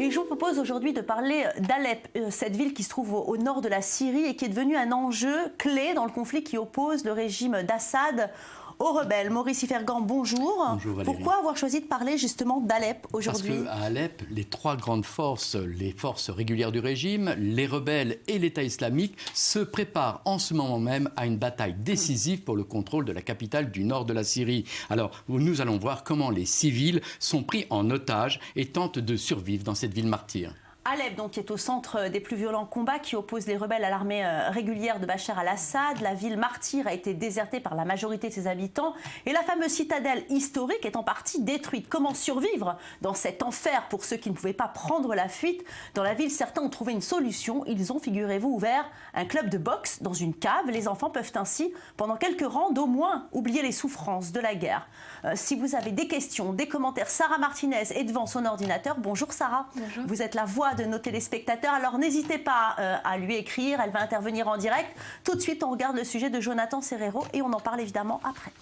Et je vous propose aujourd'hui de parler d'Alep, cette ville qui se trouve au nord de la Syrie et qui est devenue un enjeu clé dans le conflit qui oppose le régime d'Assad aux rebelles. Maurice Ifergan, bonjour. Bonjour Valérie. Pourquoi avoir choisi de parler justement d'Alep aujourd'hui? Parce qu'à Alep, les trois grandes forces, les forces régulières du régime, les rebelles et l'État islamique, se préparent en ce moment même à une bataille décisive pour le contrôle de la capitale du nord de la Syrie. Alors, nous allons voir comment les civils sont pris en otage et tentent de survivre dans cette ville martyre. Alep, donc, qui est au centre des plus violents combats qui opposent les rebelles à l'armée régulière de Bachar al-Assad. La ville martyre a été désertée par la majorité de ses habitants et la fameuse citadelle historique est en partie détruite. Comment survivre dans cet enfer pour ceux qui ne pouvaient pas prendre la fuite? Dans la ville, certains ont trouvé une solution. Ils ont, figurez-vous, ouvert un club de boxe dans une cave. Les enfants peuvent ainsi, pendant quelques rangs, au moins oublier les souffrances de la guerre. Si vous avez des questions, des commentaires, Sarah Martinez est devant son ordinateur. Bonjour Sarah. Bonjour. Vous êtes la voix de nos téléspectateurs, alors n'hésitez pas à lui écrire, elle va intervenir en direct. Tout de suite, on regarde le sujet de Jonathan Serrero et on en parle évidemment après.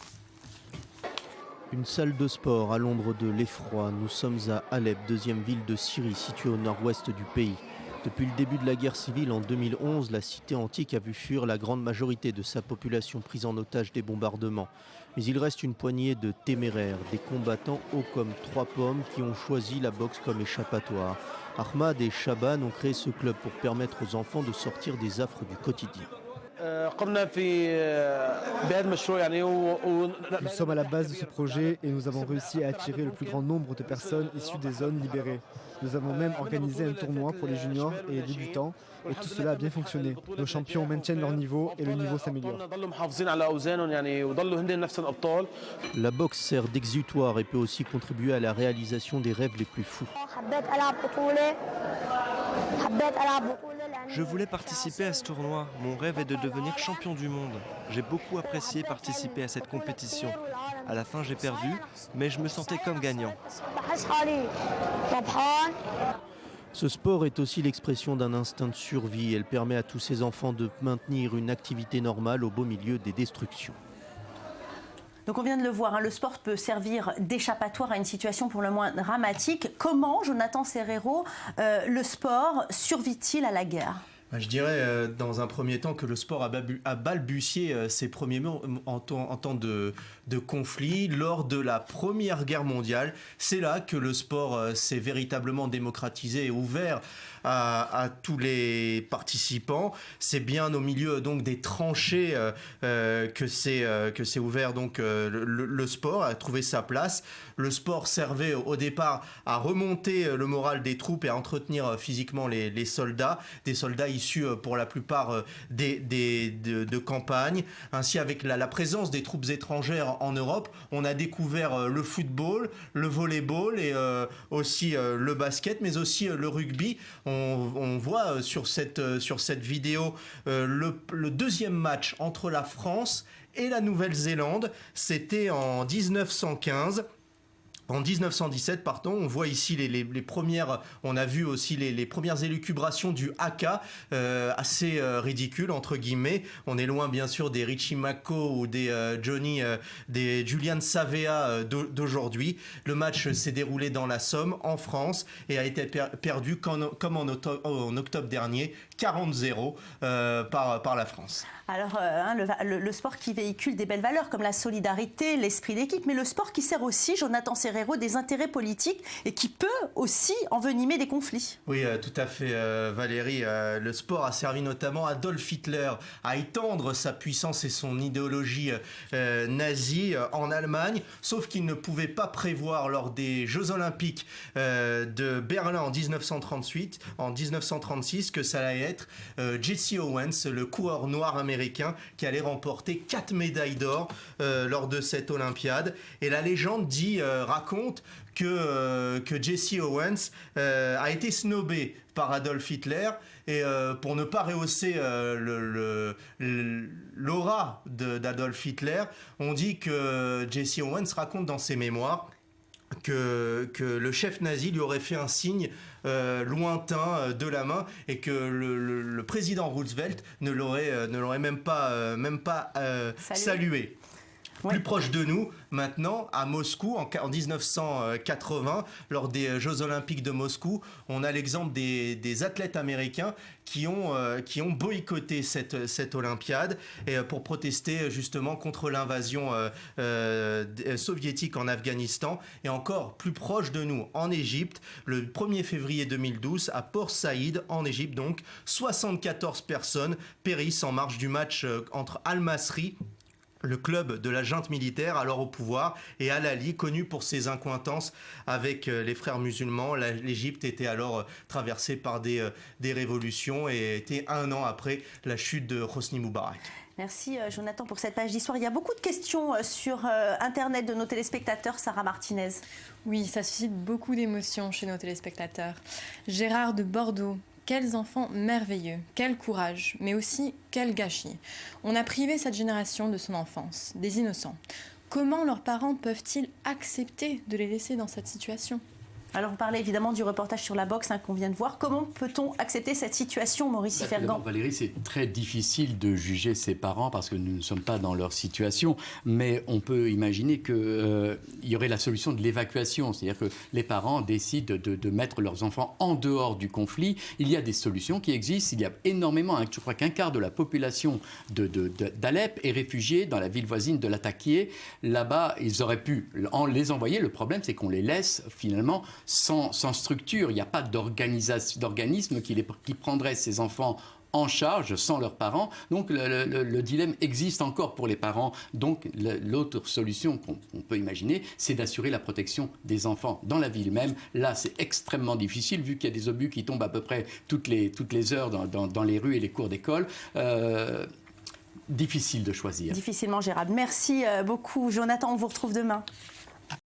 Une salle de sport à l'ombre de l'effroi. Nous sommes à Alep, deuxième ville de Syrie, située au nord-ouest du pays. Depuis le début de la guerre civile en 2011, la cité antique a vu fuir la grande majorité de sa population prise en otage des bombardements. Mais il reste une poignée de téméraires, des combattants hauts comme trois pommes qui ont choisi la boxe comme échappatoire. Ahmad et Shaban ont créé ce club pour permettre aux enfants de sortir des affres du quotidien. Nous sommes à la base de ce projet et nous avons réussi à attirer le plus grand nombre de personnes issues des zones libérées. Nous avons même organisé un tournoi pour les juniors et les débutants et tout cela a bien fonctionné. Nos champions maintiennent leur niveau et le niveau s'améliore. La boxe sert d'exutoire et peut aussi contribuer à la réalisation des rêves les plus fous. Je voulais participer à ce tournoi. Mon rêve est de devenir champion du monde. J'ai beaucoup apprécié participer à cette compétition. À la fin, j'ai perdu, mais je me sentais comme gagnant. Ce sport est aussi l'expression d'un instinct de survie. Elle permet à tous ces enfants de maintenir une activité normale au beau milieu des destructions. Donc on vient de le voir, le sport peut servir d'échappatoire à une situation pour le moins dramatique. Comment, Jonathan Serrero, le sport survit-il à la guerre ? Je dirais dans un premier temps que le sport a balbutié ses premiers mots en temps de conflit lors de la Première Guerre mondiale. C'est là que le sport s'est véritablement démocratisé et ouvert à tous les participants. C'est bien au milieu donc des tranchées que s'est ouvert donc le sport a trouvé sa place. Le sport servait au départ à remonter le moral des troupes et à entretenir physiquement les soldats, des soldats issus pour la plupart de campagne. Ainsi, avec la présence des troupes étrangères en Europe, on a découvert le football, le volleyball et aussi le basket, mais aussi le rugby. On voit sur cette vidéo le deuxième match entre la France et la Nouvelle-Zélande. C'était en 1915. En 1917, on voit ici les premières, on a vu aussi les premières élucubrations du haka, assez ridicule entre guillemets. On est loin bien sûr des Richie McCaw ou des des Julian Savea d'aujourd'hui. Le match s'est déroulé dans la Somme, en France, et a été perdu comme en octobre dernier, 40-0 par la France. Alors, le sport qui véhicule des belles valeurs comme la solidarité, l'esprit d'équipe, mais le sport qui sert aussi, Jonathan Serrero, des intérêts politiques et qui peut aussi envenimer des conflits. Oui, tout à fait, Valérie. Le sport a servi notamment Adolf Hitler à étendre sa puissance et son idéologie nazie en Allemagne, sauf qu'il ne pouvait pas prévoir lors des Jeux Olympiques de Berlin en 1936 que ça allait être Jesse Owens, le coureur noir américain, qui allait remporter 4 médailles d'or lors de cette Olympiade. Et la légende raconte que Jesse Owens a été snobé par Adolf Hitler et pour ne pas rehausser l'aura d'Adolf Hitler, on dit que Jesse Owens raconte dans ses mémoires que le chef nazi lui aurait fait un signe lointain de la main et que le président Roosevelt ne l'aurait même pas salué. Oui. Plus proche de nous, maintenant, à Moscou, en 1980, lors des Jeux Olympiques de Moscou, on a l'exemple des athlètes américains qui ont boycotté cette Olympiade et pour protester justement contre l'invasion soviétique en Afghanistan. Et encore plus proche de nous, en Égypte, le 1er février 2012, à Port Saïd, en Égypte, donc, 74 personnes périssent en marge du match entre Al-Masri, le club de la junte militaire alors au pouvoir, et Al-Ali, connu pour ses accointances avec les frères musulmans. L'Égypte était alors traversée par des révolutions et était 1 an après la chute de Hosni Moubarak. Merci Jonathan pour cette page d'histoire. Il y a beaucoup de questions sur Internet de nos téléspectateurs. Sarah Martinez. Oui, ça suscite beaucoup d'émotions chez nos téléspectateurs. Gérard de Bordeaux. Quels enfants merveilleux, quel courage, mais aussi quel gâchis. On a privé cette génération de son enfance, des innocents. Comment leurs parents peuvent-ils accepter de les laisser dans cette situation ? Alors, vous parlez évidemment du reportage sur la boxe qu'on vient de voir. Comment peut-on accepter cette situation, Maurice Fergan ? Valérie, c'est très difficile de juger ses parents parce que nous ne sommes pas dans leur situation, mais on peut imaginer qu'il y aurait la solution de l'évacuation, c'est-à-dire que les parents décident de mettre leurs enfants en dehors du conflit. Il y a des solutions qui existent. Il y a énormément, je crois qu'un quart de la population d'Alep est réfugiée dans la ville voisine de Latakié. Là-bas, ils auraient pu les envoyer. Le problème, c'est qu'on les laisse finalement sans structure. Il n'y a pas d'organisme qui prendrait ces enfants en charge sans leurs parents. Donc le dilemme existe encore pour les parents. Donc l'autre solution qu'on peut imaginer, c'est d'assurer la protection des enfants dans la ville même. Là, c'est extrêmement difficile vu qu'il y a des obus qui tombent à peu près toutes les heures dans les rues et les cours d'école. Difficile de choisir. Difficilement gérable. Merci beaucoup Jonathan, on vous retrouve demain.